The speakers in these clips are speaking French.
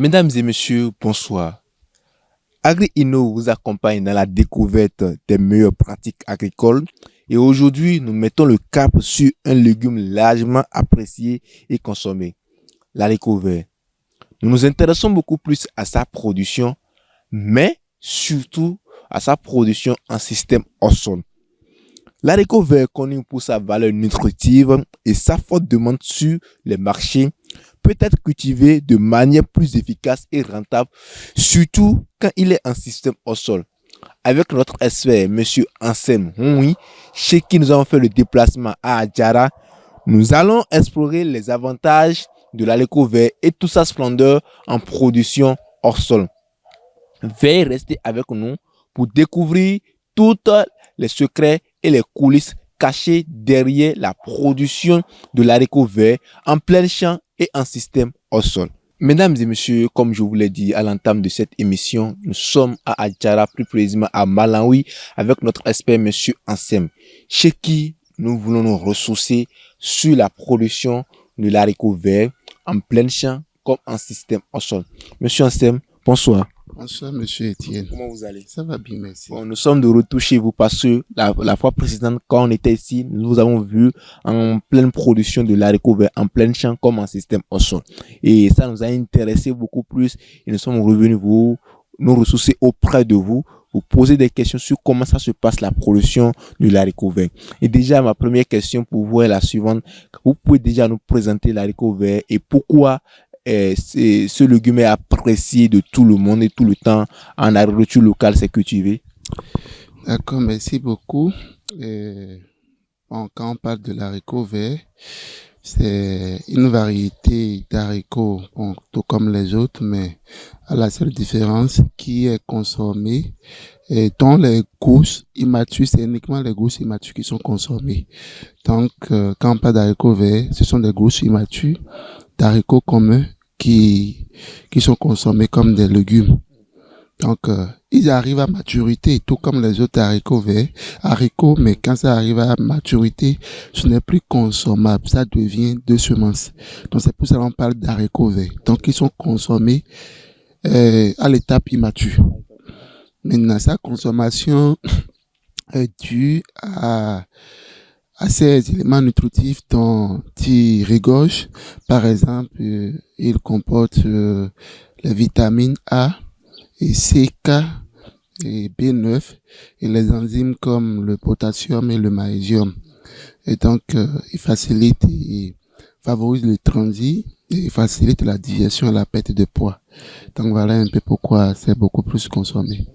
Mesdames et messieurs, bonsoir. AgriInno vous accompagne dans la découverte des meilleures pratiques agricoles et aujourd'hui, nous mettons le cap sur un légume largement apprécié et consommé, l'haricot vert. Nous nous intéressons beaucoup plus à sa production, mais surtout à sa production en système hors sol. L'haricot vert est connu pour sa valeur nutritive et sa forte demande sur les marchés peut être cultivé de manière plus efficace et rentable, surtout quand il est en système hors sol. Avec notre expert, M. Ansem Houi, chez qui nous avons fait le déplacement à Adjara, nous allons explorer les avantages de l'haricot vert et toute sa splendeur en production hors sol. Veuillez rester avec nous pour découvrir tous les secrets et les coulisses cachés derrière la production de l'haricot vert en plein champ et en système hors sol. Mesdames et messieurs, comme je vous l'ai dit à l'entame de cette émission, nous sommes à Adjara, plus précisément à Malawi, avec notre expert Monsieur Ansem, chez qui nous voulons nous ressourcer sur la production de l'haricot vert en plein champ comme en système hors sol. Monsieur Ansem, bonsoir. Bonsoir, monsieur Etienne. Comment vous allez? Ça va bien, merci. Bon, nous sommes de retour chez vous parce que la fois précédente, quand on était ici, nous vous avons vu en pleine production de l'haricot vert, en plein champ comme en système hors sol. Et ça nous a intéressé beaucoup plus et nous sommes revenus nous ressourcer auprès de vous poser des questions sur comment ça se passe la production de l'haricot vert. Et déjà, ma première question pour vous est la suivante. Vous pouvez déjà nous présenter l'haricot vert et pourquoi ce légume est apprécié de tout le monde et tout le temps en agriculture locale, c'est cultivé. D'accord, merci beaucoup. Quand on parle de l'haricot vert, c'est une variété d'haricots, tout comme les autres, mais à la seule différence qui est consommée dans les gousses immatures, c'est uniquement les gousses immatures qui sont consommées. Donc, quand on parle d'haricots verts, ce sont des gousses immatures d'haricots communs qui sont consommés comme des légumes. Donc, ils arrivent à maturité, tout comme les autres haricots verts. Haricots, mais quand ça arrive à maturité, ce n'est plus consommable, ça devient de semences. Donc, c'est pour ça qu'on parle d'haricots verts. Donc, ils sont consommés à l'étape immature. Maintenant, sa consommation est due à ces éléments nutritifs dont il regorge. Par exemple, il comporte les vitamines A et C, K et B9 et les enzymes comme le potassium et le magnésium. Et donc, il facilite et favorise le transit et facilite la digestion et la perte de poids. Donc, voilà un peu pourquoi c'est beaucoup plus consommé.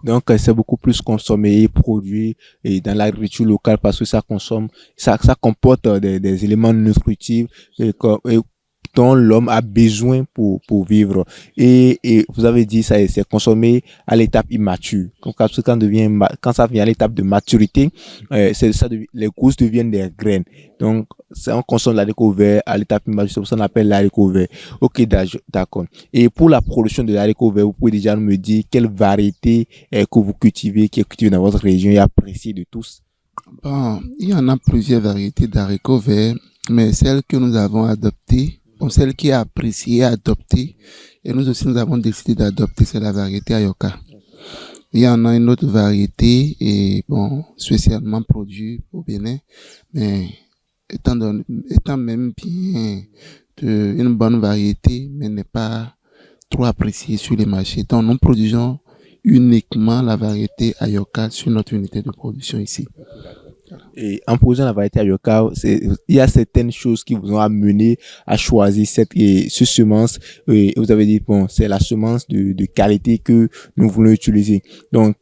Donc, c'est beaucoup plus consommé et produit et dans l'agriculture locale parce que ça comporte des éléments nutritifs et dont l'homme a besoin pour vivre. Et vous avez dit, ça c'est consommé à l'étape immature. Quand ça vient à l'étape de maturité, les gousses deviennent des graines. Donc, on consomme l'haricot vert à l'étape immature, c'est pour ça qu'on appelle l'haricot vert. Ok, d'accord. Et pour la production de l'haricot vert, vous pouvez déjà me dire quelle variété que vous cultivez, qui est cultivée dans votre région et appréciée de tous? Bon, il y en a plusieurs variétés d'haricots verts, mais celle que nous avons adoptée, celle qui est appréciée et adoptée, et nous aussi nous avons décidé d'adopter, c'est la variété Ayoka. Il y en a une autre variété, et spécialement produite au Bénin, mais étant même bien une bonne variété, mais n'est pas trop appréciée sur les marchés. Donc nous produisons uniquement la variété Ayoka sur notre unité de production ici. Et en produisant la variété Ayoka, il y a certaines choses qui vous ont amené à choisir cette semence. Et vous avez dit, c'est la semence de qualité que nous voulons utiliser. Donc,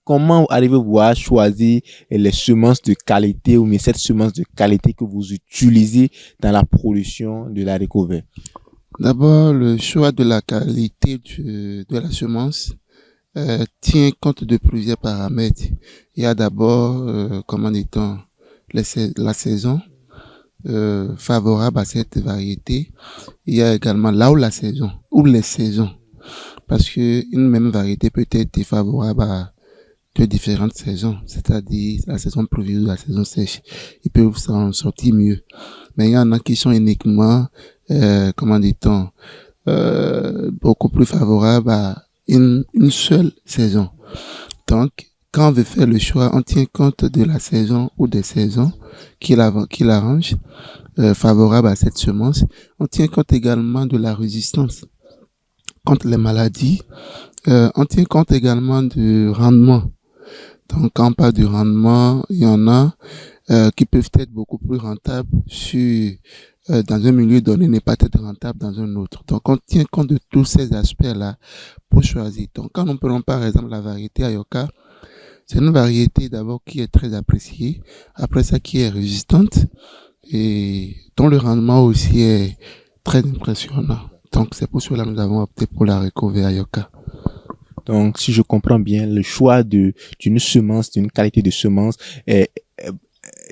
comment arrivez-vous à choisir les semences de qualité ou bien cette semence de qualité que vous utilisez dans la production de l'haricot vert? D'abord, le choix de la qualité de la semence tient compte de plusieurs paramètres. Il y a d'abord, la saison favorable à cette variété. Il y a également là où les saisons, parce que une même variété peut être défavorable à deux différentes saisons, c'est-à-dire la saison pluvieuse ou la saison sèche. Ils peuvent s'en sortir mieux. Mais il y en a qui sont uniquement, beaucoup plus favorable à une seule saison. Donc, quand on veut faire le choix, on tient compte de la saison ou des saisons qu'il arrange, favorable à cette semence. On tient compte également de la résistance contre les maladies. On tient compte également du rendement. Donc, quand on parle du rendement, il y en a qui peuvent être beaucoup plus rentables dans un milieu donné, n'est pas être rentable dans un autre. Donc, on tient compte de tous ces aspects-là pour choisir. Donc, quand on prend par exemple la variété Ayoka, c'est une variété d'abord qui est très appréciée, après ça qui est résistante et dont le rendement aussi est très impressionnant. Donc, c'est pour cela que nous avons opté pour la Récové Ayoka. Donc, si je comprends bien, le choix d'une semence, d'une qualité de semence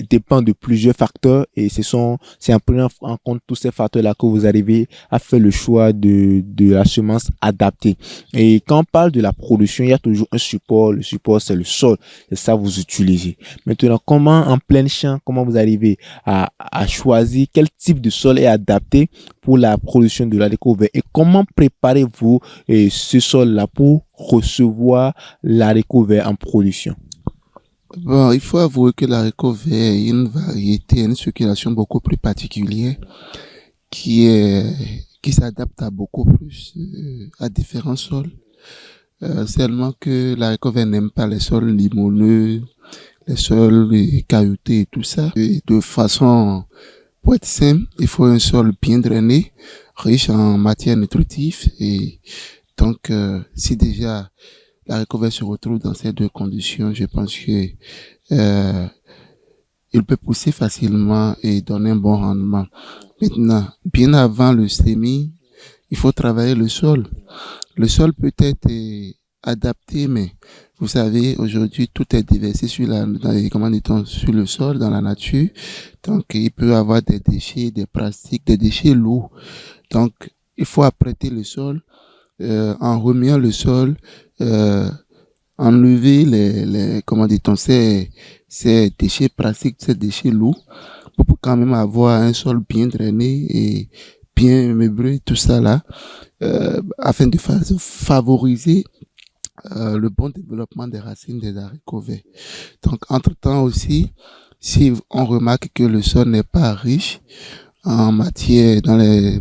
dépend de plusieurs facteurs et c'est en prenant en compte tous ces facteurs-là que vous arrivez à faire le choix de la semence adaptée. Et quand on parle de la production, il y a toujours un support. Le support, c'est le sol. C'est ça que vous utilisez. Maintenant, en plein champ, comment vous arrivez à choisir quel type de sol est adapté pour la production de l'haricot vert et comment préparez-vous ce sol-là pour recevoir l'haricot vert en production? Bon, il faut avouer que l'haricot vert est une variété, une circulation beaucoup plus particulière qui s'adapte à beaucoup plus, à différents sols. Seulement que l'haricot vert n'aime pas les sols limoneux, les sols cailloutés et tout ça. Et de façon, pour être simple, il faut un sol bien drainé, riche en matières nutritives et donc, si déjà l'haricot vert se retrouve dans ces deux conditions, je pense que il peut pousser facilement et donner un bon rendement. Maintenant, bien avant le semis, il faut travailler le sol. Le sol peut être adapté, mais vous savez, aujourd'hui, tout est déversé sur sur le sol, dans la nature. Donc, il peut y avoir des déchets, des plastiques, des déchets lourds. Donc, il faut apprêter le sol, en remuant le sol, enlever ces déchets plastiques, ces déchets lourds, pour quand même avoir un sol bien drainé et bien meublé, tout ça là, afin de favoriser le bon développement des racines des haricots verts. Donc, entre-temps aussi, si on remarque que le sol n'est pas riche en matière, dans les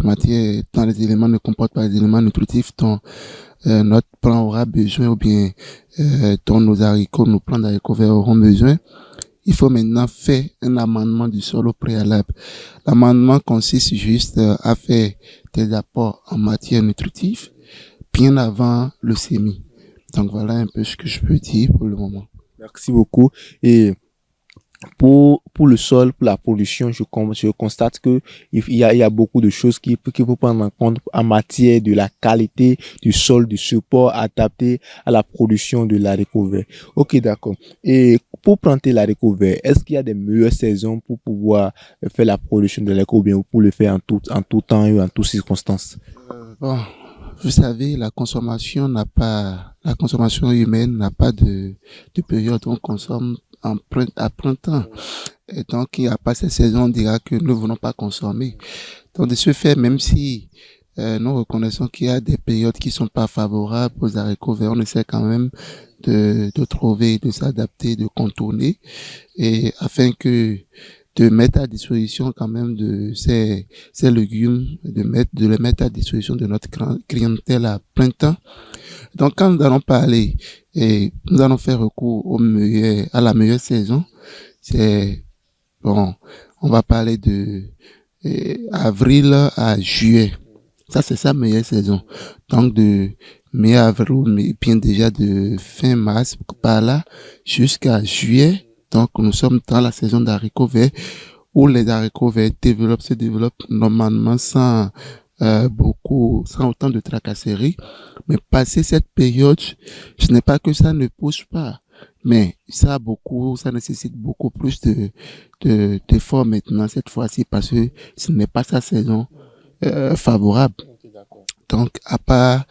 éléments, ne comporte pas les éléments nutritifs dont notre plant aura besoin ou bien dont nos plants d'haricots verts auront besoin, il faut maintenant faire un amendement du sol au préalable. L'amendement consiste juste à faire des apports en matière nutritive bien avant le semis. Donc voilà un peu ce que je peux dire pour le moment. Merci beaucoup. Et pour le sol, pour la pollution, je constate que il y a beaucoup de choses qu'il faut prendre en compte en matière de la qualité du sol, du support adapté à la production de l'haricot vert. Ok, d'accord. Et pour planter l'haricot vert, est-ce qu'il y a des meilleures saisons pour pouvoir faire la production de l'haricot vert ou pour le faire en tout temps et en toutes circonstances? Bon, vous savez, la consommation humaine n'a pas de période. On consomme à printemps. Et donc, il n'y a pas cette saison, on dira que nous ne voulons pas consommer. Donc, de ce fait, même si nous reconnaissons qu'il y a des périodes qui sont pas favorables aux haricots verts, on essaie quand même de trouver, de s'adapter, de contourner, et afin de mettre à disposition quand même de ces légumes, de les mettre à disposition de notre clientèle à plein temps. Donc, quand nous allons parler et nous allons faire recours à la meilleure saison, on va parler de avril à juillet. Ça, c'est sa meilleure saison. Donc, de mai-avril, mais bien déjà de fin mars, par là, jusqu'à juillet. Donc, nous sommes dans la saison d'haricots verts, où les haricots verts se développent normalement sans autant de tracasseries. Mais passer cette période, ce n'est pas que ça ne pousse pas, mais ça nécessite beaucoup plus d'efforts maintenant cette fois-ci, parce que ce n'est pas sa saison favorable. Donc, à part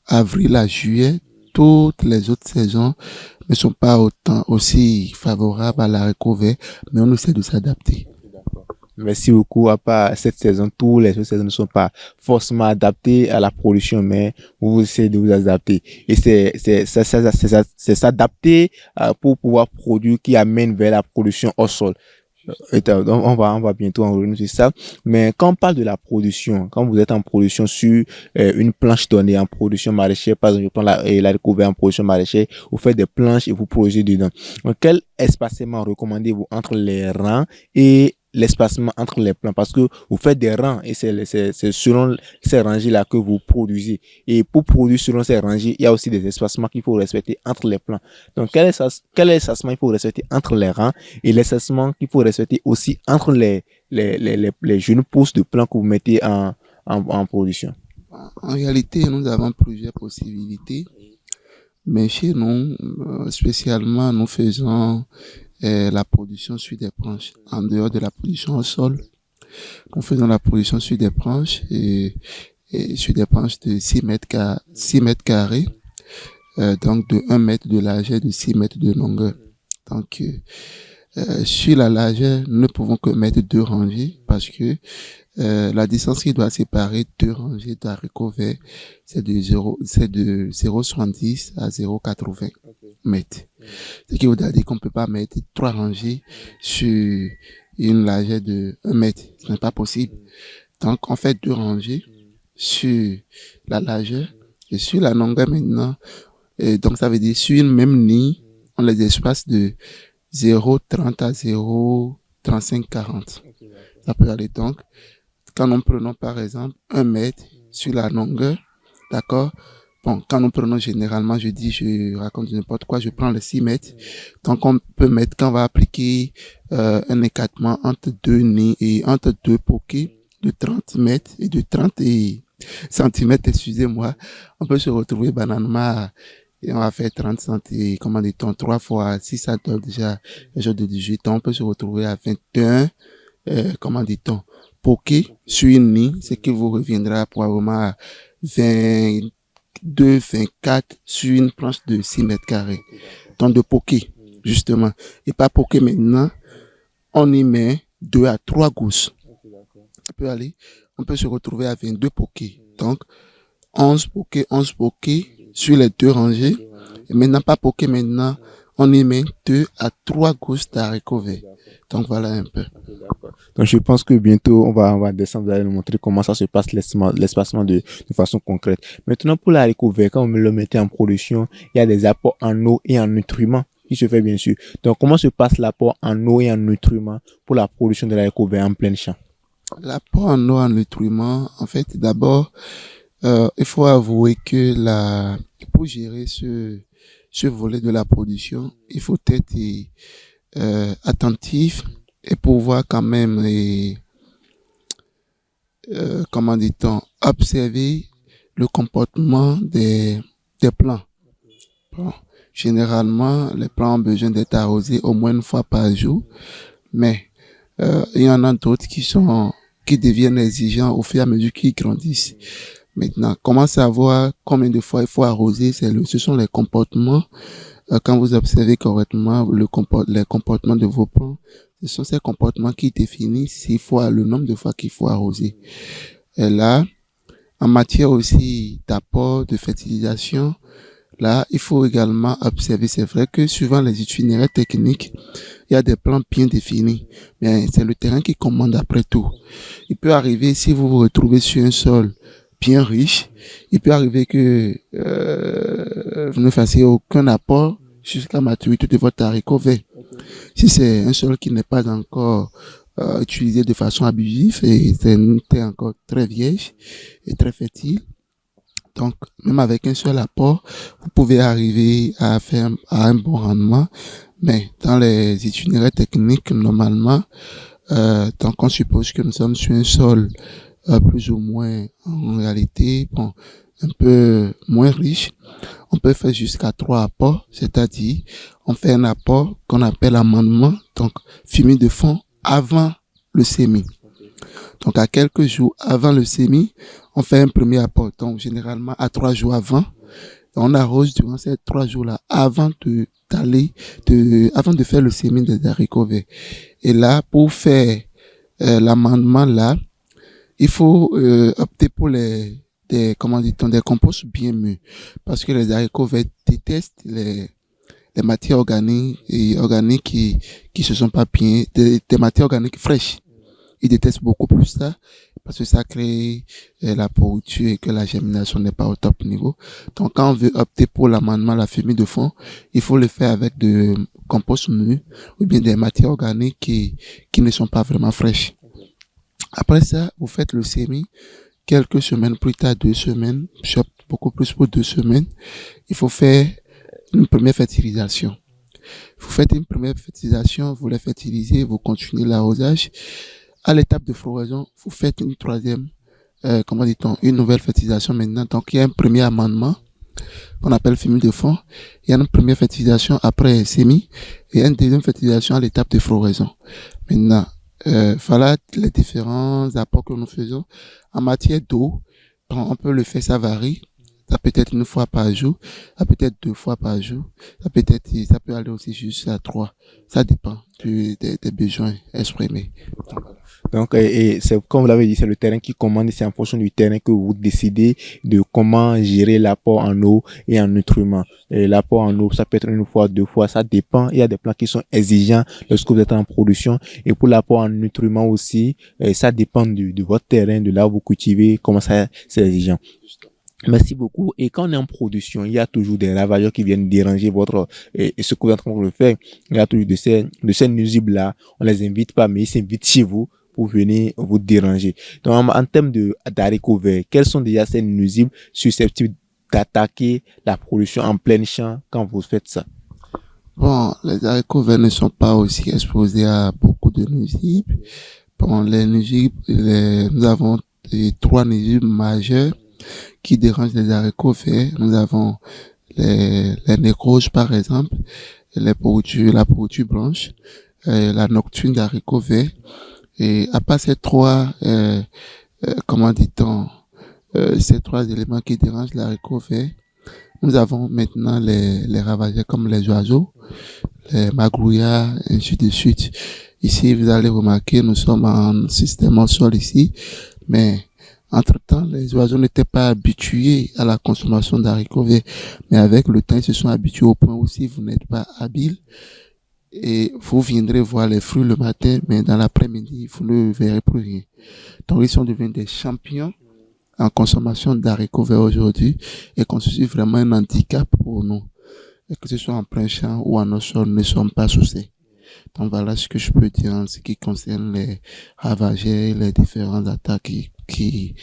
avril à juillet, toutes les autres saisons ne sont pas aussi favorables à l'haricot vert, mais on essaie de s'adapter. Merci beaucoup. À part cette saison, tous les autres saisons ne sont pas forcément adaptées à la production, mais vous essayez de vous adapter. Et c'est s'adapter pour pouvoir produire qui amène vers la production au sol. Donc, on va bientôt en revenir sur ça. Mais quand on parle de la production, quand vous êtes en production sur une planche donnée en production maraîchère, par exemple, je prends la découverte en production maraîchère, vous faites des planches et vous produisez dedans. Donc, quel espacement recommandez-vous entre les rangs et l'espacement entre les plants? Parce que vous faites des rangs et c'est selon ces rangées-là que vous produisez. Et pour produire selon ces rangées, il y a aussi des espacements qu'il faut respecter entre les plants. Donc, quel espacement il faut respecter entre les rangs et l'espacement qu'il faut respecter aussi entre les jeunes pousses de plants que vous mettez en production? En réalité, nous avons plusieurs possibilités, mais chez nous, spécialement, nous faisons la production sur des branches. En dehors de la production au sol, nous faisons la production sur des branches et sur des branches de 6 mètres carrés, donc de 1 mètre de largeur, de 6 mètres de longueur. Donc, sur la largeur, nous ne pouvons que mettre 2 rangées parce que la distance qui doit séparer 2 rangées d'haricots verts, c'est de 0,70 à 0,80 mètres. Ce qui veut dire qu'on ne peut pas mettre 3 rangées sur une largeur de 1 mètre. Ce n'est pas possible. Donc, on fait 2 rangées sur la largeur et sur la longueur maintenant. Et donc, ça veut dire sur une même ligne, on les espace de 0,30 à 0,35, 40. Ça peut aller donc. Quand nous prenons par exemple 1 mètre sur la longueur, d'accord? Bon, quand nous prenons généralement, je raconte n'importe quoi, je prends les 6 mètres. Donc on peut mettre, quand on va appliquer un écartement entre 2 nids et entre 2 pokés de 30 mètres et de 30 centimètres, excusez-moi, on peut se retrouver banalement et on va faire 30 cm, comment dit-on, 3 fois 6, ça donne déjà un jour de 18 ans, on peut se retrouver à 21, comment dit-on, poké sur une ligne, ce qui vous reviendra probablement à 22, 24 sur une planche de 6 mètres carrés. Donc de poké, justement. Et pas poké maintenant, on y met 2 à 3 gousses. Ça peut aller. On peut se retrouver à 22 pokés. Donc, 11 pokés sur les 2 rangées. Et maintenant, pas poké maintenant, on y met 2 à 3 gousses d'haricots verts. Donc voilà un peu. Donc je pense que bientôt on va descendre, vous allez nous montrer comment ça se passe l'espacement de façon concrète. Maintenant pour l'haricot vert, quand on le mettait en production, il y a des apports en eau et en nutriments qui se fait bien sûr. Donc comment se passe l'apport en eau et en nutriments pour la production de l'haricot vert en plein champ? L'apport en eau et en nutriments, en fait, d'abord, il faut avouer que pour gérer ce volet de la production, il faut être attentif et pouvoir quand même, comment dit-on, observer le comportement des plants. Bon, généralement, les plants ont besoin d'être arrosés au moins 1 fois par jour, mais il y en a d'autres qui deviennent exigeants au fur et à mesure qu'ils grandissent. Maintenant, comment savoir combien de fois il faut arroser? Ce sont les comportements. Quand vous observez correctement les comportements de vos plants, ce sont ces comportements qui définissent le nombre de fois qu'il faut arroser. Et là, en matière aussi d'apport, de fertilisation, là, il faut également observer. C'est vrai que suivant les itinéraires techniques, il y a des plans bien définis, mais c'est le terrain qui commande après tout. Il peut arriver, si vous vous retrouvez sur un sol bien riche, il peut arriver que vous ne fassiez aucun apport jusqu'à la maturité de votre haricot vert. Si c'est un sol qui n'est pas encore utilisé de façon abusive et c'est une terre encore très vierge et très fertile, donc même avec un seul apport, vous pouvez arriver à un bon rendement. Mais dans les itinéraires techniques, normalement, donc on suppose que nous sommes sur un sol plus ou moins, en réalité, bon, un peu moins riche, on peut faire jusqu'à 3 apports, c'est-à-dire on fait un apport qu'on appelle amendement, donc fumier de fond avant le semis. Donc à quelques jours avant le semis, on fait un premier apport, donc généralement à 3 jours avant, on arrose durant ces 3 jours-là avant de faire le semis des haricots verts. Et là, pour faire l'amendement là, il faut opter pour comment dit-on, des composts bien mûrs. Parce que les haricots verts détestent les matières organiques qui se sont pas bien, des matières organiques fraîches. Ils détestent beaucoup plus ça parce que ça crée la pourriture et que la germination n'est pas au top niveau. Donc, quand on veut opter pour l'amendement, la fumier de fond, il faut le faire avec de compost mûr ou bien des matières organiques qui ne sont pas vraiment fraîches. Après ça, vous faites le semis. Quelques semaines plus tard, 2 semaines, j'opte beaucoup plus pour 2 semaines. Il faut faire une première fertilisation. Vous faites une première fertilisation, vous la fertilisez, vous continuez l'arrosage. À l'étape de floraison, vous faites une troisième, comment dit-on, une nouvelle fertilisation maintenant. Donc, il y a un premier amendement qu'on appelle fumier de fond. Il y a une première fertilisation après semis et une deuxième fertilisation à l'étape de floraison. Maintenant, voilà les différents apports que nous faisons. En matière d'eau, on peut le faire, ça varie. Ça peut être 1 fois par jour, ça peut être 2 fois par jour, ça peut aller aussi jusqu'à 3. Ça dépend des besoins exprimés. Donc, et c'est comme vous l'avez dit, c'est le terrain qui commande, c'est en fonction du terrain que vous décidez de comment gérer l'apport en eau et en nutriments. Et l'apport en eau, ça peut être 1 fois, 2 fois, ça dépend. Il y a des plants qui sont exigeants lorsque vous êtes en production. Et pour l'apport en nutriments aussi, ça dépend de votre terrain, de là où vous cultivez, comment ça, c'est exigeant. Merci beaucoup. Et quand on est en production, il y a toujours des ravageurs qui viennent déranger votre, et ce que vous êtes en train de faire. Il y a toujours de ces nuisibles-là. On les invite pas, mais ils s'invitent chez vous pour venir vous déranger. Donc, en termes d'haricots verts, quels sont déjà ces nuisibles susceptibles d'attaquer la production en plein champ quand vous faites ça? Bon, les haricots verts ne sont pas aussi exposés à beaucoup de nuisibles. Bon, les nuisibles, nous avons 3 nuisibles majeurs qui dérangent les haricots verts. Nous avons les nécroses, par exemple, la pourriture blanche, la nocturne d'haricots verts. Et à part ces 3, comment dit-on, ces 3 éléments qui dérangent l'haricot vert, nous avons maintenant les ravageurs comme les oiseaux, les magrouillards, ainsi de suite. Ici, vous allez remarquer, nous sommes en système en sol ici, mais entre-temps, les oiseaux n'étaient pas habitués à la consommation d'haricots verts, mais avec le temps, ils se sont habitués au point où si vous n'êtes pas habile, et vous viendrez voir les fruits le matin, mais dans l'après-midi, vous ne verrez plus rien. Donc, ils sont devenus des champions en consommation d'haricots verts aujourd'hui et constituent vraiment un handicap pour nous. Et que ce soit en plein champ ou en sol, nous ne sommes pas souciés. Donc, voilà ce que je peux dire en ce qui concerne les ravageurs, les différentes attaques qui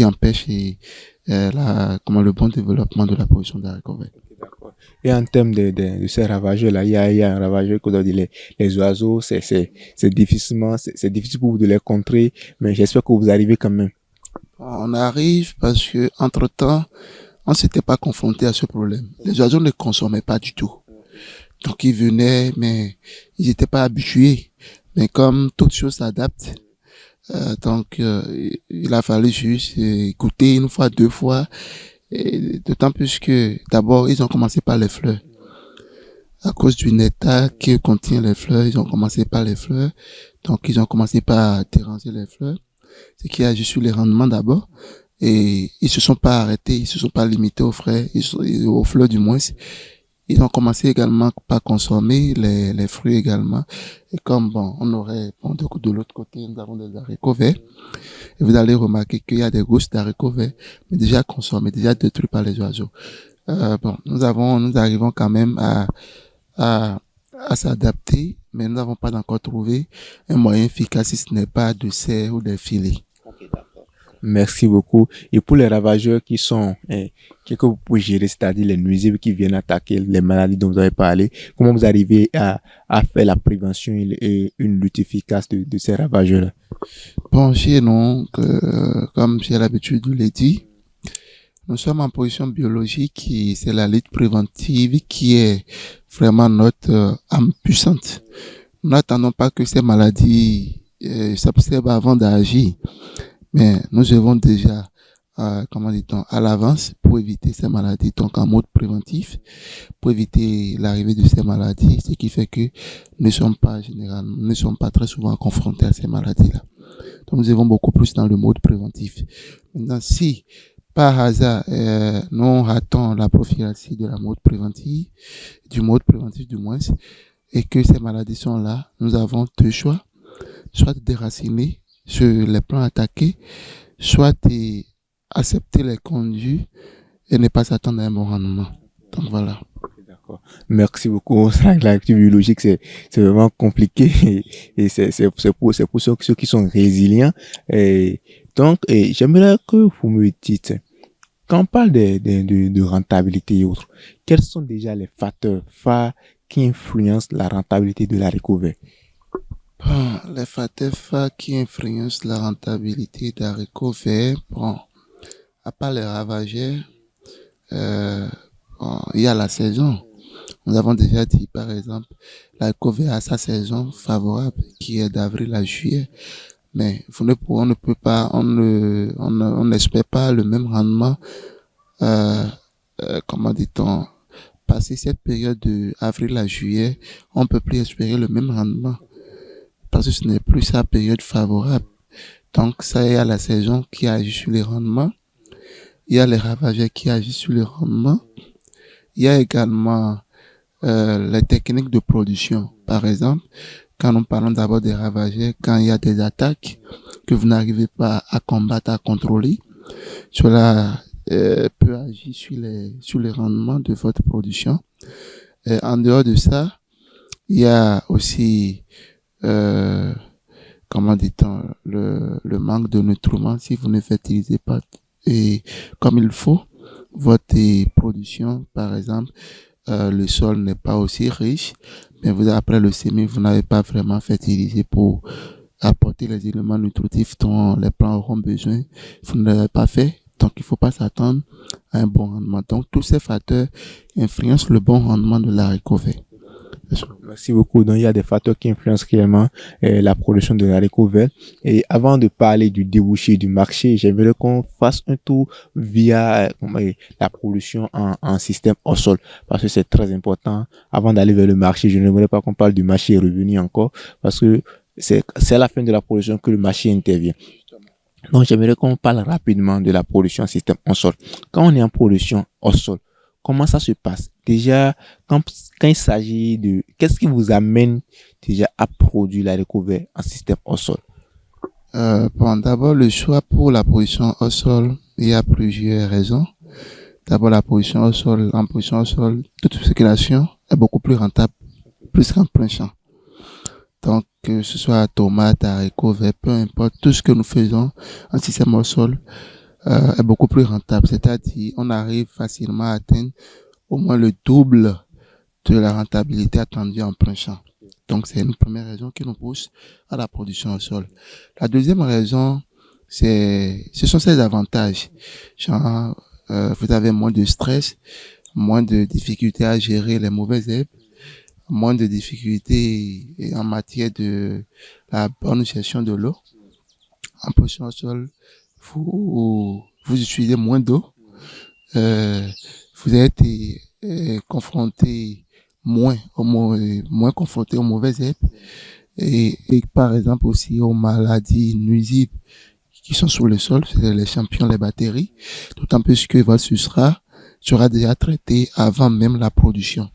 empêchent le bon développement de la production d'haricots verts. Et en termes de ces ravageurs-là, il y a un ravageur que les oiseaux, c'est difficile pour vous de les contrer, mais j'espère que vous arrivez quand même. On arrive parce que, entre-temps, on s'était pas confronté à ce problème. Les oiseaux ne consommaient pas du tout. Donc, ils venaient, mais ils n'étaient pas habitués. Mais comme toute chose s'adapte, il a fallu juste écouter 1 fois, 2 fois, et d'autant plus que, d'abord, ils ont commencé par les fleurs. À cause du nectar qui contient les fleurs, ils ont commencé par les fleurs. Donc, ils ont commencé par déranger les fleurs. Ce qui a juste sur les rendements d'abord. Et ils se sont pas arrêtés, ils se sont pas limités aux fleurs du moins. Ils ont commencé également par consommer les fruits également. Et comme on aurait, de l'autre côté, nous avons des haricots verts. Et vous allez remarquer qu'il y a des gousses d'haricots verts, mais déjà consommés, déjà détruits par les oiseaux. Nous arrivons quand même à s'adapter, mais nous n'avons pas encore trouvé un moyen efficace si ce n'est pas de serre ou des filets. Merci beaucoup. Et pour les ravageurs que vous pouvez gérer, c'est-à-dire les nuisibles qui viennent attaquer les maladies dont vous avez parlé, comment vous arrivez à faire la prévention et une lutte efficace de ces ravageurs-là? Bon, chez nous, comme j'ai l'habitude de le dire, nous sommes en position biologique et c'est la lutte préventive qui est vraiment notre âme puissante. Nous n'attendons pas que ces maladies s'observent avant d'agir, mais nous devons déjà comment dit-on, à l'avance pour éviter ces maladies. Donc, en mode préventif, pour éviter l'arrivée de ces maladies, ce qui fait que nous ne sommes pas très souvent confrontés à ces maladies-là. Donc, nous allons beaucoup plus dans le mode préventif. Maintenant, si par hasard, nous ratons la prophylaxie de la mode préventive, du mode préventif du moins, et que ces maladies sont là, nous avons deux choix, soit de déraciner sur les plants attaqués, soit de accepter les conduits et ne pas s'attendre à un bon rendement. Donc voilà. D'accord. Merci beaucoup. C'est vrai que l'activité biologique, c'est vraiment compliqué et c'est pour ceux qui sont résilients. Et donc, j'aimerais que vous me dites, quand on parle de rentabilité et autres, quels sont déjà les facteurs phares qui influencent la rentabilité de l'haricot vert? Bon, les facteurs phares qui influencent la rentabilité d'haricots verts, bon, à part les ravageurs, bon, il y a la saison. Nous avons déjà dit, par exemple, l'haricot vert a sa saison favorable, qui est d'avril à juillet. Mais on ne peut pas, on n'espère pas le même rendement, euh, comment dit-on, passer cette période de avril à juillet, on peut plus espérer le même rendement parce que ce n'est plus sa période favorable. Donc, ça, il y a la saison qui agit sur les rendements, il y a les ravageurs qui agissent sur les rendements, il y a également les techniques de production. Par exemple, quand nous parlons d'abord des ravageurs, quand il y a des attaques que vous n'arrivez pas à combattre, à contrôler, cela peut agir sur les rendements de votre production. Et en dehors de ça, il y a aussi, comment dit-on, le manque de nutriments. Si vous ne fertilisez pas et comme il faut, votre production, par exemple, le sol n'est pas aussi riche, mais vous, après le semis, vous n'avez pas vraiment fertilisé pour apporter les éléments nutritifs dont les plants auront besoin. Vous ne l'avez pas fait, donc il ne faut pas s'attendre à un bon rendement. Donc tous ces facteurs influencent le bon rendement de l'haricot vert. Merci beaucoup. Donc, il y a des facteurs qui influencent réellement la production de l'haricot vert. Et avant de parler du débouché du marché, j'aimerais qu'on fasse un tour via la production en système au sol, parce que c'est très important. Avant d'aller vers le marché, je n'aimerais pas qu'on parle du marché revenu encore, parce que c'est à la fin de la production que le marché intervient. Donc, j'aimerais qu'on parle rapidement de la production en système au sol. Quand on est en production au sol, comment ça se passe? Déjà, quand il s'agit de, qu'est-ce qui vous amène déjà à produire l'haricot vert en système au sol? Bon, d'abord, le choix pour la production au sol, il y a plusieurs raisons. D'abord, la production au sol, en production au sol, toute spéculation est beaucoup plus rentable, plus qu'en plein champ. Donc, que ce soit tomate, haricots verts, peu importe, tout ce que nous faisons en système au sol est beaucoup plus rentable. C'est-à-dire, on arrive facilement à atteindre au moins le double de la rentabilité attendue en plein champ. Donc, c'est une première raison qui nous pousse à la production au sol. La deuxième raison, ce sont ses avantages. Genre, vous avez moins de stress, moins de difficultés à gérer les mauvaises herbes, moins de difficultés en matière de la bonne gestion de l'eau. En production au sol, vous utilisez moins d'eau, vous êtes confronté moins confronté aux mauvaises herbes et par exemple aussi aux maladies nuisibles qui sont sur le sol, c'est les champignons, les bactéries, d'autant plus que votre substrat sera déjà traité avant même la production.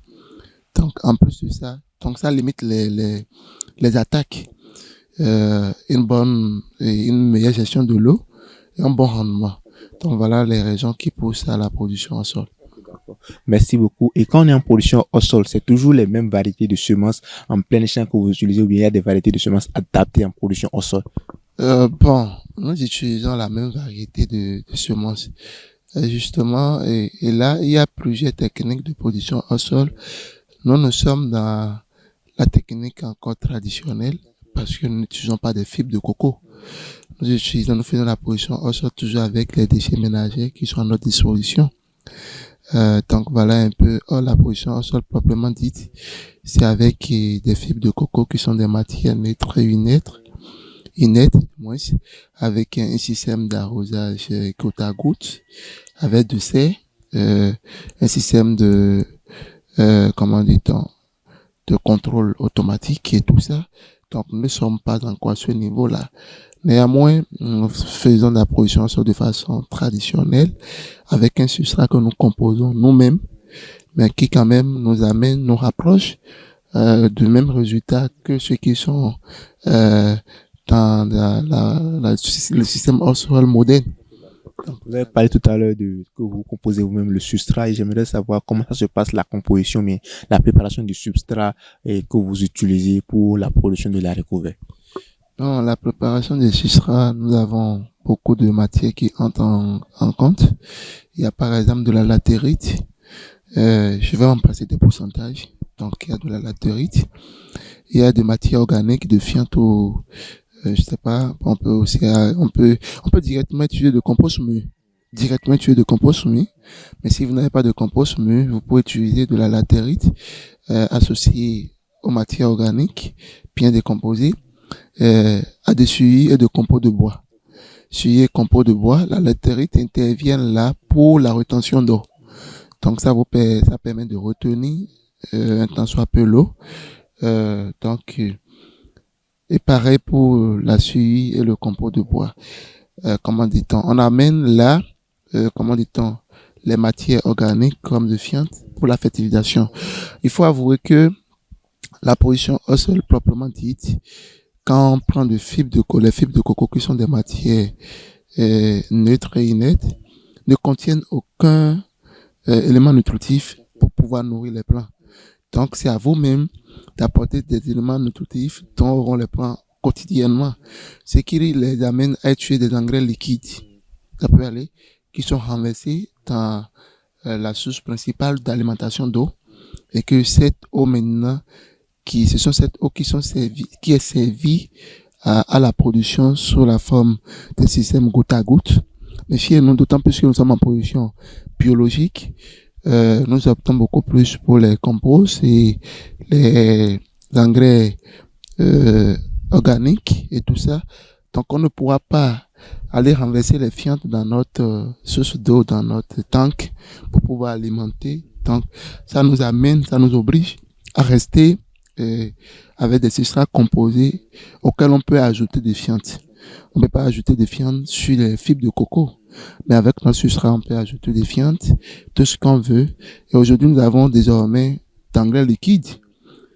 Donc en plus de ça, donc ça limite les attaques, une meilleure gestion de l'eau et un bon rendement. Donc voilà les raisons qui poussent à la production au sol. Merci beaucoup. Et quand on est en production au sol, c'est toujours les mêmes variétés de semences en plein champ que vous utilisez ou bien il y a des variétés de semences adaptées en production au sol? Bon, nous utilisons la même variété de semences. Justement, et là, il y a plusieurs techniques de production au sol. Nous sommes dans la technique encore traditionnelle parce que nous n'utilisons pas des fibres de coco. Nous faisons la production au sol toujours avec les déchets ménagers qui sont à notre disposition. Donc voilà un peu la production au sol proprement dite. C'est avec des fibres de coco qui sont des matières neutres et neutres inertes, moins, avec un système d'arrosage goutte à goutte, avec de serre, un système de, comment dit-on, de contrôle automatique et tout ça. Donc, nous ne sommes pas encore à ce niveau-là. Néanmoins, nous faisons la production de façon traditionnelle avec un substrat que nous composons nous-mêmes, mais qui quand même nous rapproche du même résultat que ceux qui sont dans le système hors sol moderne. Vous avez parlé tout à l'heure de que vous composez vous-même le substrat et j'aimerais savoir comment ça se passe la composition, mais la préparation du substrat que vous utilisez pour la production de l'haricot vert. Dans la préparation des substrats, nous avons beaucoup de matières qui entrent en compte. Il y a par exemple de la latérite. Je vais en passer des pourcentages. Donc, il y a de la latérite. Il y a des matières organiques de fiente ou, je sais pas, on peut directement utiliser de compost mûr. Mais si vous n'avez pas de compost mûr, vous pouvez utiliser de la latérite, associée aux matières organiques, bien décomposées, à des suies et de compost de bois. Suies et compost de bois, la latérite intervient là pour la rétention d'eau. Donc, ça permet de retenir, un tant soit peu l'eau. Et pareil pour la suie et le compost de bois. Comment dit-on? On amène là, les matières organiques comme de fiente pour la fertilisation. Il faut avouer que la production au sol proprement dite, quand on prend les fibres de coco qui sont des matières neutres et inertes, ne contiennent aucun élément nutritif pour pouvoir nourrir les plants. Donc, c'est à vous-même d'apporter des éléments nutritifs dont auront les plants quotidiennement. Ce qui les amène à utiliser des engrais liquides. Ça peut aller, qui sont renversés dans la source principale d'alimentation d'eau et que cette eau maintenant, qui est servie à la production sous la forme d'un système goutte à goutte. Mais chez nous, d'autant plus que nous sommes en production biologique, nous optons beaucoup plus pour les composts et les engrais organiques et tout ça. Donc, on ne pourra pas aller renverser les fientes dans notre source d'eau, dans notre tank pour pouvoir alimenter. Donc, ça nous oblige à rester avec des substrats composés auxquels on peut ajouter des fientes. On ne peut pas ajouter des fientes sur les fibres de coco. Mais avec notre substrat, on peut ajouter des fientes, tout ce qu'on veut. Et aujourd'hui, nous avons désormais d'engrais liquides.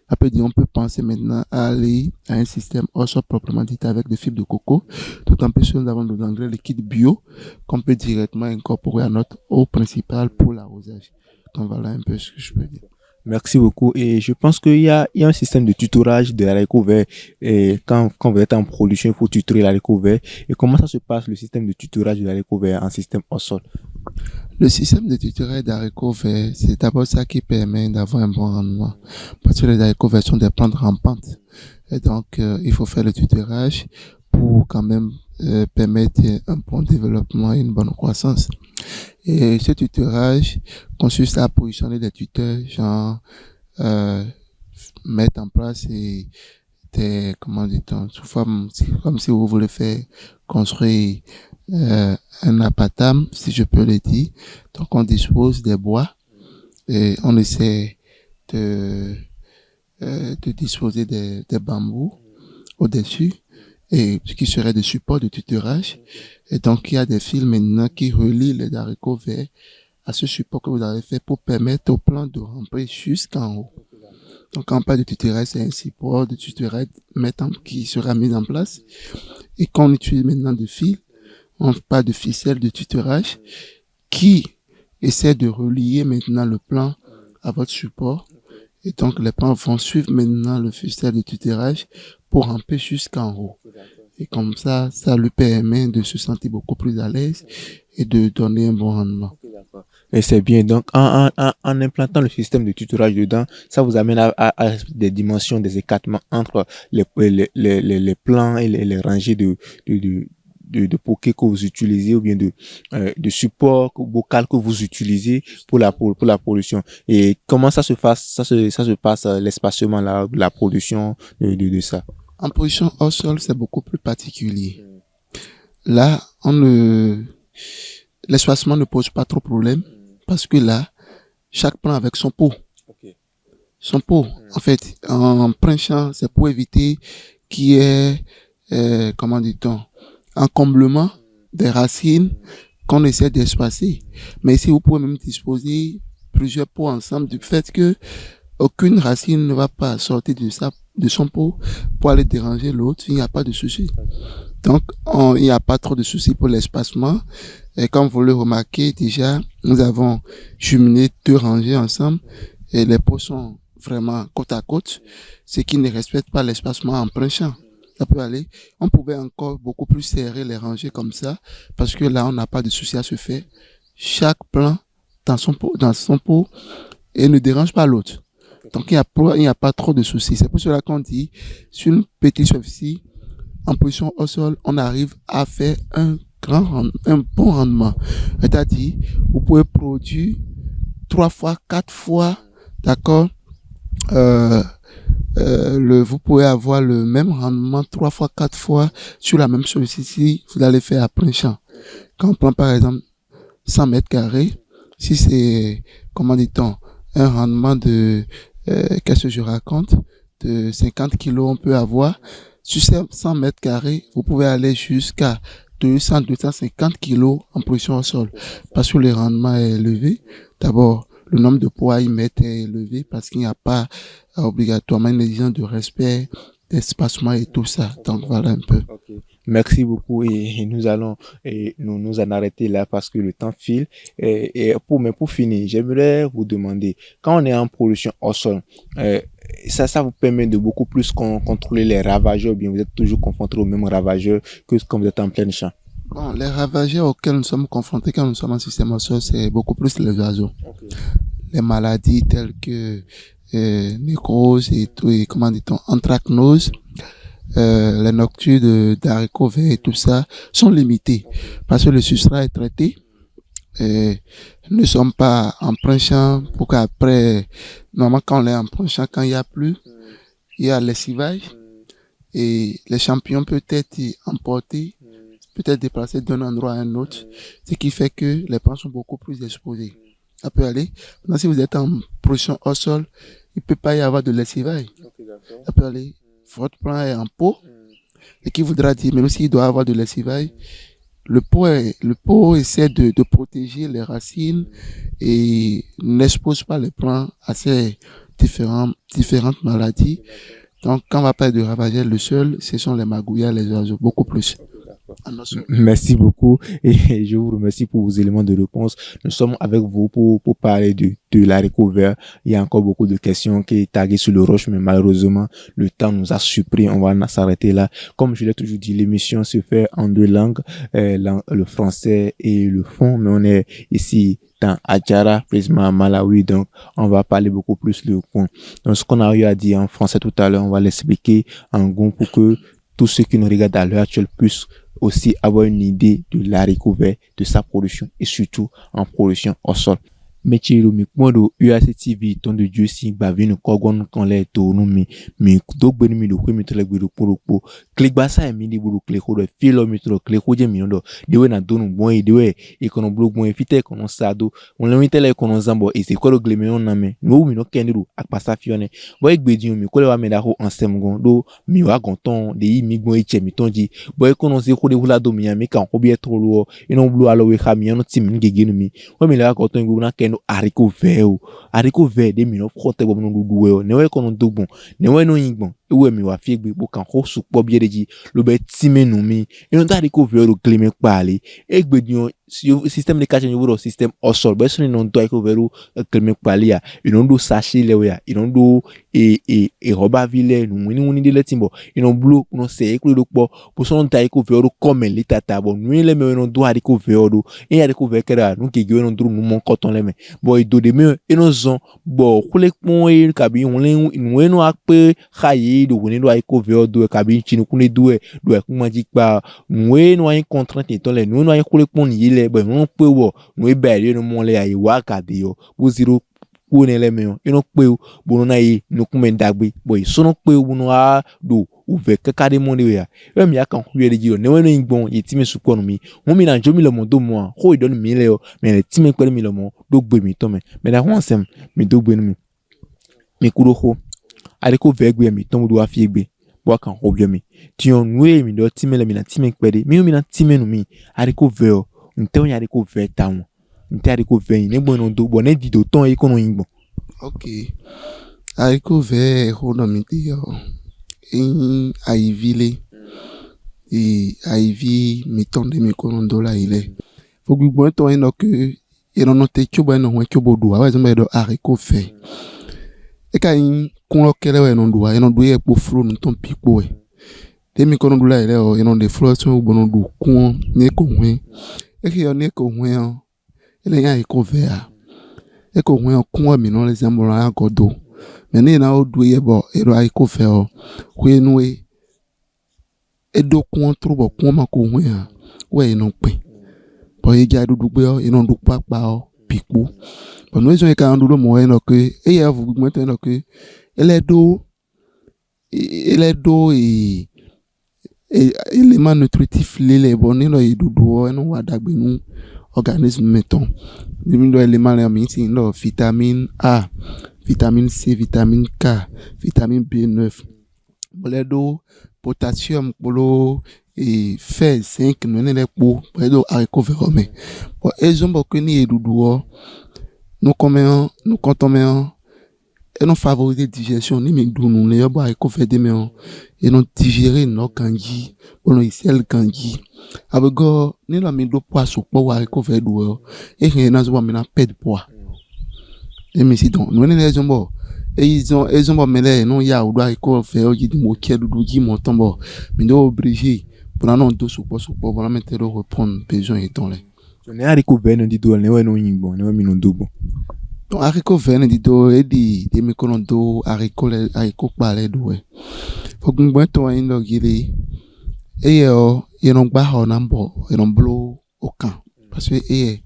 On peut penser maintenant à aller à un système aussi proprement dit avec des fibres de coco. D'autant plus que nous avons des engrais liquides bio qu'on peut directement incorporer à notre eau principale pour l'arrosage. Donc voilà un peu ce que je peux dire. Merci beaucoup. Et je pense qu'il y a un système de tutorage de l'haricot vert. Et quand vous êtes en production, il faut tutorer l'haricot vert. Et comment ça se passe, le système de tutorage de l'haricot vert en système au sol? Le système de tutorage d'haricots verts, c'est d'abord ça qui permet d'avoir un bon rendement. Parce que les haricots verts sont des plantes rampantes. Et donc, il faut faire le tutorage pour quand même permettre un bon développement et une bonne croissance. Et ce tutorage consiste à positionner des tuteurs, genre mettre en place sous forme, comme si vous voulez faire construire un apatam, si je peux le dire. Donc on dispose des bois et on essaie de disposer des bambous au-dessus et ce qui serait des supports de tutorage. Et donc, il y a des fils maintenant qui relient les haricots verts à ce support que vous avez fait pour permettre au plant de ramper jusqu'en haut. Donc, quand on parle de tutorage, c'est un support de tutorage qui sera mis en place. Et quand on utilise maintenant des fils, on parle de ficelles de tutorage qui essaie de relier maintenant le plant à votre support. Et donc, les plants vont suivre maintenant le ficelle de tutorage pour ramper jusqu'en haut. Et comme ça lui permet de se sentir beaucoup plus à l'aise et de donner un bon rendement. Et c'est bien. Donc, en implantant le système de tutorage dedans, ça vous amène à des dimensions, des écartements entre les plans et les rangées de poké que vous utilisez ou bien de support bocal que vous utilisez pour la production. Et comment ça se passe, l'espacement, la production de ça? En position hors sol, c'est beaucoup plus particulier. Là, l'espacement ne pose pas trop de problème parce que là, chaque plan avec son pot. Son pot, en fait, en pré-champ, c'est pour éviter qu'il y ait, comment dit-on, un comblement des racines qu'on essaie d'espacer. Mais ici, vous pouvez même disposer plusieurs pots ensemble du fait que aucune racine ne va pas sortir de son pot pour aller déranger l'autre. Il n'y a pas de souci. Donc, il n'y a pas trop de soucis pour l'espacement. Et comme vous le remarquez, déjà, nous avons juminé 2 rangées ensemble et les pots sont vraiment côte à côte, ce qui ne respecte pas l'espacement en plein champ. Ça peut aller. On pouvait encore beaucoup plus serrer les rangées comme ça, parce que là, on n'a pas de souci à se faire. Chaque plan dans son pot et ne dérange pas l'autre. Donc, il n'y a pas trop de soucis. C'est pour cela qu'on dit, sur une petite surface, en position au sol, on arrive à faire un bon rendement. C'est-à-dire, vous pouvez produire 3 fois, 4 fois, d'accord, vous pouvez avoir le même rendement 3 fois, 4 fois sur la même chose si vous allez faire à plein champ. Quand on prend par exemple 100 mètres carrés, si c'est, comment dit-on, un rendement de, qu'est-ce que je raconte, de 50 kilos, on peut avoir, sur ces 100 mètres carrés, vous pouvez aller jusqu'à 200-250 kilos en position au sol. Parce que le rendement est élevé. D'abord, le nombre de poids à y mettre est élevé parce qu'il n'y a pas obligatoirement une exigence de respect, d'espacement et tout ça. Donc voilà un peu. Okay. Merci beaucoup et nous allons nous en arrêter là parce que le temps file. Mais pour finir, j'aimerais vous demander, quand on est en production au sol, ça vous permet de beaucoup plus contrôler les ravageurs, ou bien vous êtes toujours confronté aux mêmes ravageurs que quand vous êtes en plein champ? Bon, les ravageurs auxquels nous sommes confrontés quand nous sommes en système au sol, c'est beaucoup plus les oiseaux. Okay. Les maladies telles que nécrose et tout, et comment dit-on, anthracnose, les noctules d'haricots verts et tout ça sont limités parce que le substrat est traité. Et nous ne sommes pas en plein champ pour qu'après, normalement quand on est en plein champ, quand il y a plus, il y a lessivage et les champignons peuvent être emportés, peut-être déplacés d'un endroit à un autre, ce qui fait que les plants sont beaucoup plus exposés. Ça peut aller. Maintenant, si vous êtes en production au sol, il peut pas y avoir de lessivage. Ça peut aller. Votre plant est en pot, et qui voudra dire, même s'il doit avoir de lessivage, le pot essaie de protéger les racines et n'expose pas les plants à ces différentes maladies. Donc, quand on va parler de ravageurs, le seul, ce sont les magouillards, les oiseaux, beaucoup plus. Merci beaucoup et je vous remercie pour vos éléments de réponse. Nous sommes avec vous pour parler de l'haricot vert. Il y a encore beaucoup de questions qui est taguées sur le roche, mais malheureusement, le temps nous a surpris. On va s'arrêter là. Comme je l'ai toujours dit, l'émission se fait en 2 langues, le français et le fond, mais on est ici dans Adjara, précisément à Malawi, donc on va parler beaucoup plus le fond. Donc ce qu'on a eu à dire en français tout à l'heure, on va l'expliquer en gros pour que tous ceux qui nous regardent à l'heure actuelle puissent aussi avoir une idée de l'haricot vert, de sa production et surtout en production au sol. Mechiro mi kmodo UACTV ton de Dieu si bavino kogon kon le to no mi do gbeni mi do kwemi tele gbedo poropo click basa mi di buru click do filo mi tro click ho je mi no do de we na do no bon de we e kono blog bon fite kono sado on le mi tele kono zambo e se ko do gleme on na me no mi no kendiru akpasa fione boy gbedi mi ko le wa me da ho ansem gon do mi wa gon ton de yi mi gbon eche mi ton ji boy kono se ko de hula do mi mi kan ko bi etro lo e no blu alo we khami no tim mi gege no mi o mi le wa ko ton go na ken haricot vert de mi no khote bo no duwe ne we kono dogbon ne we no yingbon ewe mi wa fi gbe bo kan ko supo bi edeji lo be timenu mi e no haricot vert o kleme pale e gbedion système de cachet niveau do système au sol be so ni no do haricot vert o kleme pale ya e no do sachet le ya e no do e roba vile no ni de letimbo e no blo no se e do po bo so no haricot vert o comme li tata bo nu le me no do haricot vert do e haricot vert kera no ke gwe no do no mon coton le me bo e do de me e no zon bo kule pon e kabi on le nu no akpe khaye do woni do haricot vert do kabi chinu kune do e kuma ji pa nu no an contrainte to le nu no an kule pon yi le bo no pe wo nu e ba re no mon le ayi wa ka de yo bo zero ko ne le me yo e no pe bo no na yi no kuma ndagbe bo e so no pe bo no a do ouvert kaka de monde ya mi aka huye de jiro ne weno ingbon ye time su kono mi mo mi na jomi lo mo do mo ho idon mi le o me le time pele mi lo mo do gbe mi to me na ho nsem mi do gbe mi mi kuro ho ari ko vegbe mi to mo do afi egbe bo kan ho bi mi ti on we mi do time le mi na time pele mi na time nu mi ari ko ve o nte on ari ko ve ta won nte ari ko ve yin ne gbo no do bo ne dido ton e kono ingbon. Ok. Haricot vert ho no mi te yo in aivile e aivi metonde mi kono dola ile fo gbigbo to eno ke eno no te chobo eno ho chobo do wa zo me do haricot vert e ka in kun lo kele we no do wa eno do e po fro no ton pipo e de mi kono dola ile o eno de fro so gbo no do kun ni ko hwen e ke yo ni ko hwen o ele yan haricot vert e ko hwen kun mi no le zambo la godo mais ni na o do ye bo ero haricot vert o hwe no e edo kun trobo kun ma ko hwen a we no pe bo ye ja dudu gbe o ino du papa o pipo bo no ezo e ka ndu lo mo e no ke e ye vu gbe to no ke ele do élément nutritif lele bo ni no dudu o eno wa dagbe nu organisme meton ni do élément le mi tin lo vitamine A, vitamine C, vitamine K, vitamine B9 bo do potassium polo et fer 5 no ne le po do haricot vert me bo ezombo ke ni edudu o no comment no contomen et non favoriser digestion ni mi dunu le yo bo haricot vert de me et non digérer no kanji bono isel kanji abego ni la mi do poisson po haricot vert do e rien na zo mi na perdre poids et mi si donc no ne ezombo et ils ont mêlé non ya ou doit ko fait o di mo ke dudu gi mo tombo mi do obligé pour non do support voilà mettre reprendre besoin et ton là ne haricot vert no di do ne weno ingbon ne mi no do bon donc haricot vert no di do e di de mi kono do haricot pale do e fo gbo to en lo gile e yo non gba ho na mbo e non blo au camp parce que et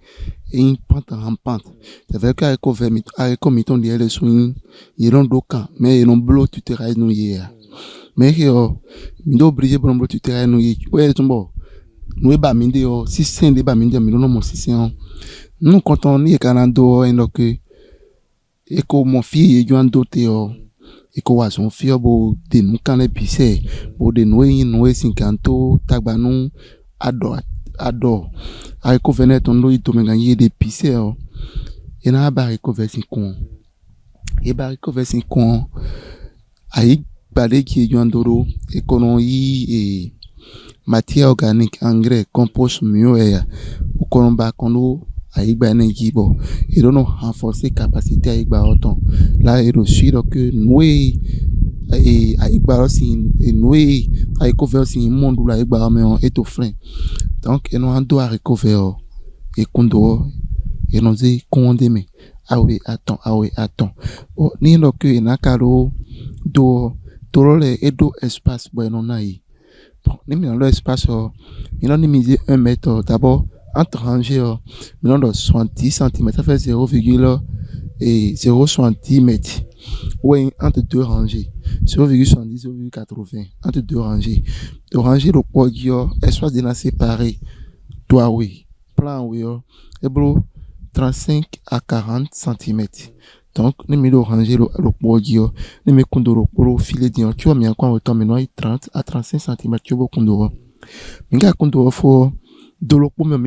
une pente rampante c'est vrai que haricot miton di ele swing ils do camp mais ils non blo tu te rais no hier mais yo mi do obligé pour blo tu te rais no hier ouais tombo nous ba mi de o 600 de ba mi de mi no mo 600 nous quand on y canando en donc et ko mon fille yo ando te o et ko wa son fille bo de nous kan le pisse bo de no 50 tagbanu adore haricot vert ton do ito me gagner des pisse o et na ba haricot vert sin kon e ba haricot vert sin kon ai bale ki yo andoro e kono yi e matière organique engrais compost mieux ya o kono ba kono ai gba energie bo et donc renforcer capacité ai gba autant là et aussi donc noué et ai gba aussi noué haricot vert sin monde là ai gba mais et au frein donc et non ando haricot vert et kondo et non ze konde me ah oui attends bon ni no que na karo do torole et do espace bo non nai bon ni mi dans l'espace il en mise 1 mètre d'abord entre rangées mais non de 70 cm ça fait 0,070 mètres ouais entre deux rangées 0,70 0,80 entre deux rangées de ranger le poigio espace de la séparer toi oui plan oui et bro 35 à 40 cm donc ni mi do ranger le poigio ni mi kundoro pour filer dion tu mi encore autant maintenant 30 à 35 cm tu bo kundoro mi ga kundoro fo dolo po mi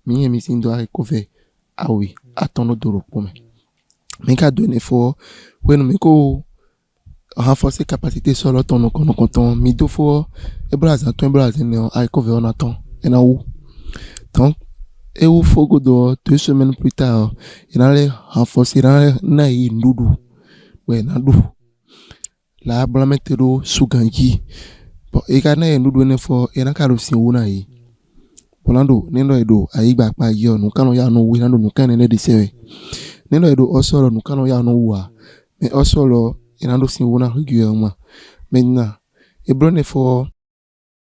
mi sindo haricot vert ah oui attends dolo po mi ga donner fo ouais no mi ko renforcer capacité sur le ton kon mi do fo e braza ne haricot vert on attend et na où donc et au fogo do 2 semaines plus tard il allait renforcer na yi ndudu ouais na du la blametero suganji bon e ka na ndudu ne fo e na ka ro sin wo na yi polando nendo edo ayi gba pa yi onu kan ya no wi nando nu kan ne de sewe nendo edo osoro nu kan ya no wa mais osoro e nando sin wo na régulièrement maintenant e blone fo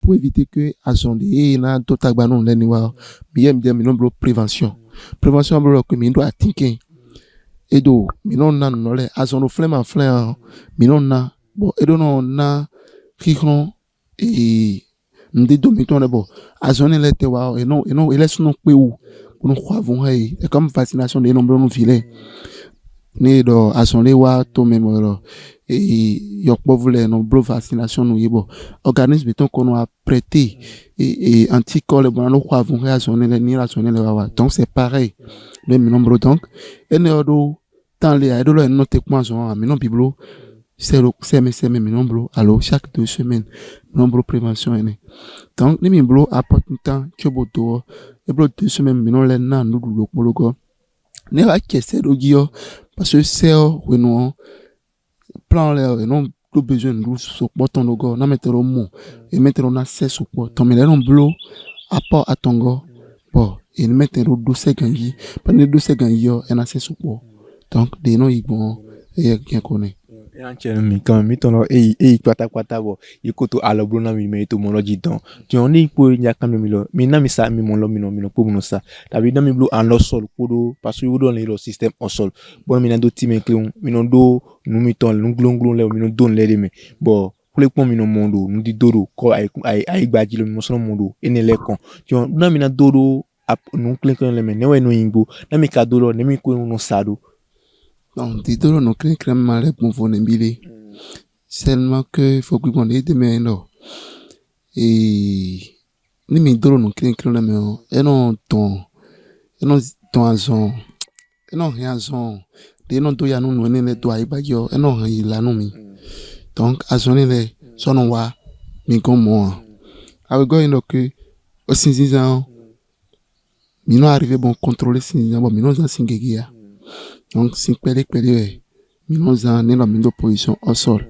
pour éviter que azonde et na to tagba no le ni wa mi yem dem no blo prévention blo que mi do atinke edo mi no na no le azondo flema mi no na bo edo no na Kikron et m'de domiton d'abord. À zone les tewa et non il laisse non pe ou pour nous croire vont et comme vaccination des nombreux nous filer. Né do à zone wa to même et yok povle non blo vaccination nous yebo. Organisme beton qu'on a prêté et anticorps les bon nous croire vont à zone les ni la zone les wa. Donc c'est pareil. Le nombre donc et ne do tant les aides le non te point zone mais non biblo c'est mes nombres alors chaque 2 semaines nombre prévention est donc les membres apportent un temps que boto et blo 2 semaines mais non les nan nous le pologo ne va que c'est rogio parce que c'est au non plan les non tout besoin de support ton logo na mettre au mot et mettre on a c'est support ton mais les nombres apport à ton go bon et mettre au 12 gangi pendant 12 gangi et na c'est support donc des non ils vont et bien connaît mi kan mi ton e kwata bo ikoto alobro na mi me to mo loji don ti on ni po nya kan mi lo mi na mi sa mi mo lo mi no po mo sa dabi na mi blo an lo sol kodo parce que wo don le système en sol bon mi na do ti me kleun mi no do nu mi ton nu glonglon le mi no don le de me bon pour les points mi no mondo nu di dodo ko ai gbaji lo mi mo so mondo ene le kon ti on na mi na dodo nu kleun le me ne we no yingo na mi ka dodo ne mi ko no sado. Donc, des dollars non crème mal pour vous n'embiller. Seulement que il faut que vous ayez des mains et ni mes dollars non crème la main et non ton azon et non rien azon des non doya non non ne doya ibagio et non rien la non mi donc azon les son wa mi comme moi avec go ino que au sinzizan mi non arrivé bon contrôler sinzizan bon mi non singegia. Donc, si pele nous en la mise de position au sol.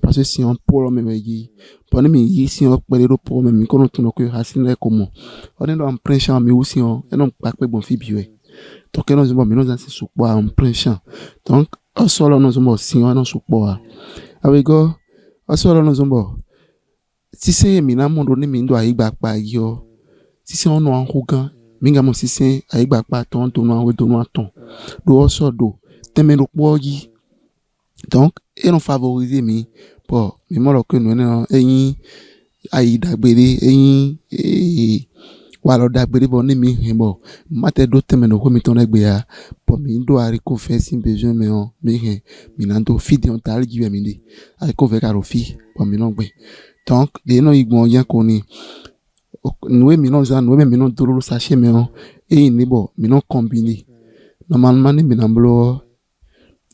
Parce que si on peut le même y, pendant mi si on peut le pour même qu'on tourne que racine comment. On est en plein champ mais aussi on non pas que bon fibio. Donc nous avons nous en sous bois en plein champ. Donc au sol nous avons si on en sous bois. Avec go au sol nous avons si c'est mina mon donné mi doit y back pa yo. Si c'est on en rougan minga mo sisen ay gba pa ton to no we do no ton do also do teme lo poji donc et non favoriser mi po mi mo lo que no na eyin ay dagbere eyin wa lo dagbere bo ni mi hin bo mate do teme no ko mi ton egbe ya po mi do ari ko fe sin besoin me on mi hin mi na do fidi on tal gi mi ndi ay ko ve ka ro fi po mi no gbe donc de no igbon yan ko ni nous nous tout sachet mais et nebo nous combiné normalement ni minamblo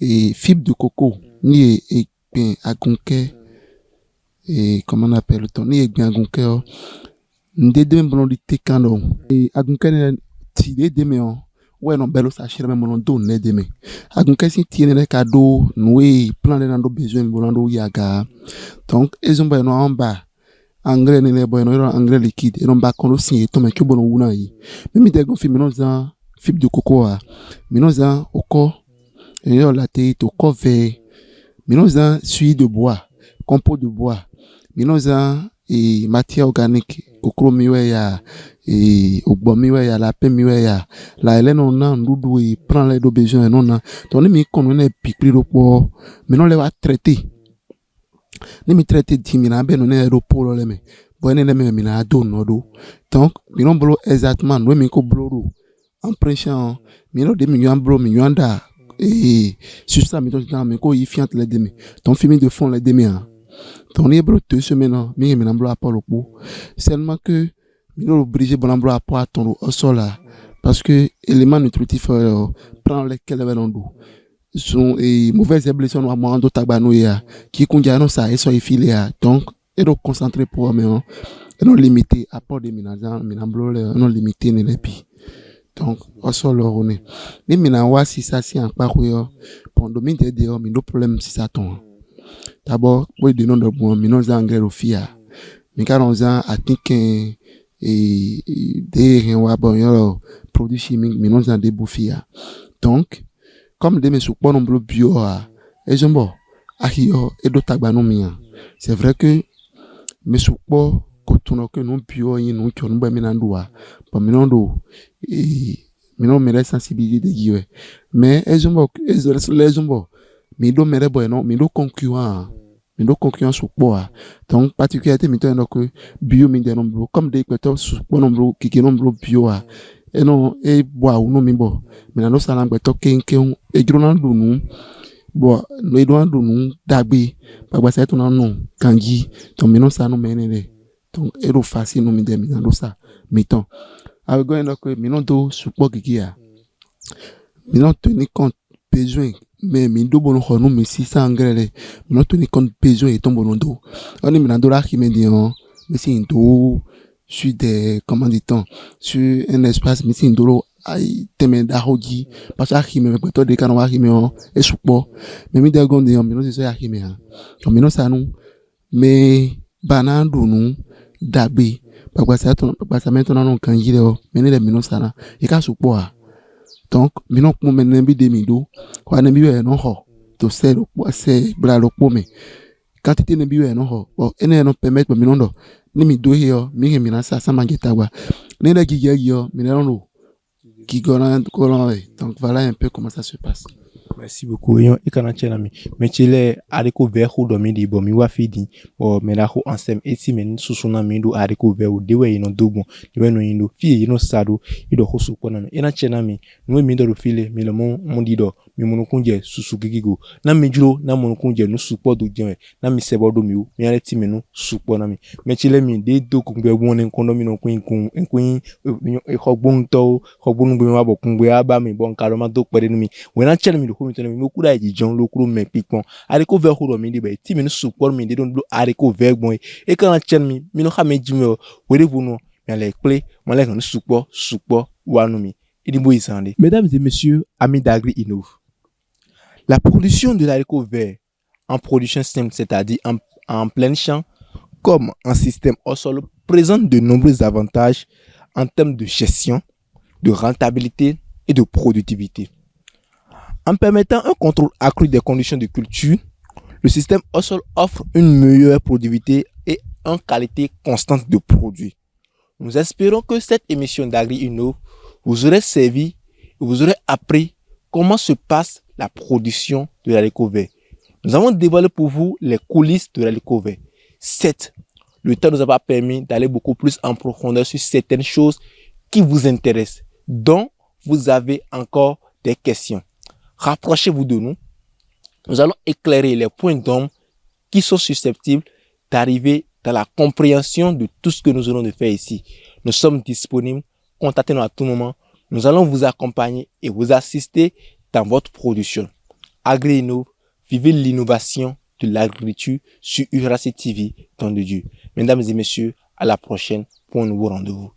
et fibre de coco ni et bien agonke et comment on appelle ton ni et bien agonke ndé de bon di tekando et agonke ne ti de me on ouais non belo sachet même non do ne de me agonke si tiene le cadeau nous plan de nando besoin bolando yaga donc ils ont ben en bas engrais ne le boy no engrais liquide et non ba kono si to me kubo no wuna yi même de go fi mi no za fibre de coco a mi no za oko et yo la te to cover mi no za suie de bois compost de bois mi no za et matière organique okro miwe ya et ogbo miwe ya la pe miwe ya la ele no na ndudu e prend les do besoin non na to ni mi kono na pikri ro po mi no le va traiter ni mi traité dimina ben on est repos le me bon ne me mina do no do donc mi non blo exactement no mi ko blo en prêchant mi no de mi blo mi yanda et sur ça mi donc mi ko y fiant les demi ton film de fond les demi ton est blo 2 semaines mi blo à le pot seulement que mi no obligé bon blo à pas ton au sol là parce que élément nutritif prend lesquels on do sont et mauvaises évolutions à moi en tabano ya qui conduit non ça et so effilé donc et donc concentrer pour mais et non limiter apport de minazan minamblo non limiter ne lepi donc au sol on est les minawa si ça si en parcours pour dominer dehors mais le problème si ça tombe d'abord pour de non de bon minos engrais au fia mais car on a atteint et des rien wa bon yo produits chimiques minos en débouffia donc comme des mesures pas nombre bio et je bon ahio et d'autres tagbano mia c'est vrai que mesures pas quand que non bio y non que non ba minandua pas minando et minon me sensibilité de mais et je bon les bon mi do mere boy non mi do concurrent mais nos concurrents sont pas. Donc, particularité, maintenant, que bio, mais des nombres, comme des pétaux, pas nombre, qui nombre bio, et non, et bois, ou non, mais bon, mais nous, ça n'a pas été qu'un, et gros, nous, bon, nous, nous, d'abé, pas ça, on a non, kanji, donc, mais non, ça, nous, mais, donc, et le facile, nous, mais des, mais non, ça, mettons. Avec un que, mais non, do, support, qui a, mais non, tenir compte, besoin, mais do bon nous mais si ça engrais mais tenir compte besoin et ton bon do on est maintenant là qui me dit mais si do sur des comment dit-on sur un espace mais si do ai teme dahoji parce que qui me peut de canwa qui me et support mais mi de gonde mais non c'est ça qui me mais non ça nous mais banando nous dabé parce que ça maintenant non quand il est mais les mais non ça là et ka support donc maintenant pour maintenant bi demido kwa na biwe no ho to se bra lo po me quantité na biwe no ho bon ene no permettre me no ni mi do here mi mi na sa mangeta wa ne la giga yo mi no qui golan donc voilà un peu comment ça se passe. Merci beaucoup. Et quand on a mais tu l'es à découvert ou dormi di bon mi wa fidi o me la ko ensem eti men susuna mi do à découvert ou dewe ino dogon dewe no ino fi ino sado ido ko su kona ina chena mi no mi do file mi le mon dido mi mon kunje susu gigigo na mi juro na mon kunje no support do je na mi sebo do mi o mi ale ti mi no support na mi mais tu le mi de do kungbe won en kondo mi no kun e khogbon to khogbon gbe ma bo kungbe aba mi bon kaloma do pere mi we na chena mi do mi kura e jon lo kuro me pipon ariko ver ho mi de be ti mi no support mi de don do ariko ver bon e kan chen mi no ha me jime we de bunu mi le ple mo le kan support wanu mi idimbo isande. Mesdames et messieurs, amis d'Agri Innov, la production de l'haricot vert en production simple, c'est-à-dire en plein champ, comme en système au sol, présente de nombreux avantages en termes de gestion, de rentabilité et de productivité. En permettant un contrôle accru des conditions de culture, le système au sol offre une meilleure productivité et une qualité constante de produits. Nous espérons que cette émission d'Agri Innov vous aurez servi et vous aurez appris comment se passe la production de l'haricot vert. Nous avons dévoilé pour vous les coulisses de l'haricot vert. Certes, le temps nous a pas permis d'aller beaucoup plus en profondeur sur certaines choses qui vous intéressent, dont vous avez encore des questions. Rapprochez-vous de nous. Nous allons éclairer les points d'ombre qui sont susceptibles d'arriver dans la compréhension de tout ce que nous allons de faire ici. Nous sommes disponibles. Contactez-nous à tout moment. Nous allons vous accompagner et vous assister dans votre production. Agri Innov, vivez l'innovation de l'agriculture sur URAC TV, Temps de Dieu. Mesdames et messieurs, à la prochaine pour un nouveau rendez-vous.